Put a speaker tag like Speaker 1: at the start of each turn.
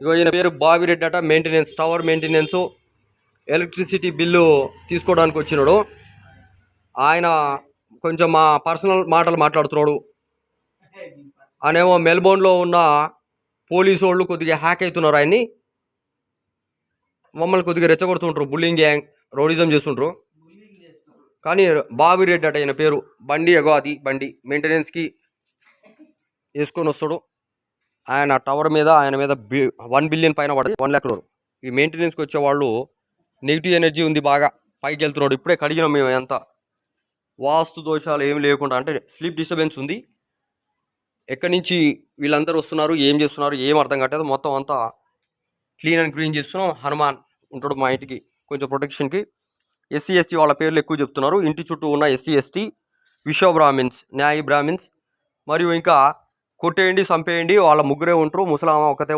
Speaker 1: ఇగో ఈయన పేరు బావిరెడ్డి అట. Maintenance, tower maintenance, electricity bill తీసుకోవడానికి వచ్చినాడు. ఆయన కొంచెం మా పర్సనల్ మాటలు మాట్లాడుతున్నాడు. ఆయనేమో మెల్బోర్న్లో ఉన్న పోలీసు వాళ్ళు కొద్దిగా హ్యాక్ అవుతున్నారు. ఆయన్ని మమ్మల్ని కొద్దిగా రెచ్చగొడుతుంటారు. బుల్లింగ్ గ్యాంగ్, రౌడిజం చేస్తుంటారు. కానీ బావిరెడ్డి అట ఆయన పేరు. బండి ఎగో అది బండి మెయింటెనెన్స్కి వేసుకొని వస్తాడు. ఆయన టవర్ మీద ఆయన మీద 1 బిలియన్ పైన పడదు, 1 లక్ష crore. ఈ మెయింటెనెన్స్కి వచ్చే వాళ్ళు నెగిటివ్ ఎనర్జీ ఉంది, బాగా పైకి వెళ్తున్నాడు. ఇప్పుడే కడిగినాం మేము. ఎంత వాస్తు దోషాలు ఏమి లేకుండా, అంటే స్లీప్ డిస్టర్బెన్స్ ఉంది. ఎక్కడి నుంచి వీళ్ళందరూ వస్తున్నారు, ఏం చేస్తున్నారు, ఏం అర్థం కావట్లేదు. మొత్తం అంతా క్లీన్ అండ్ క్లీన్ చేస్తున్నాం. హనుమాన్ ఉంటాడు మా ఇంటికి కొంచెం ప్రొటెక్షన్కి. ఎస్సీ ఎస్టీ వాళ్ళ పేర్లు ఎక్కువ చెప్తున్నారు. ఇంటి చుట్టూ ఉన్న ఎస్సీ ఎస్టీ, విశ్వ బ్రాహ్మిన్స్, న్యాయ బ్రాహ్మిన్స్, మరియు ఇంకా కొట్టేయండి చంపేయండి వాళ్ళ ముగ్గురే ఉంటారు. ముసలామా ఒకతే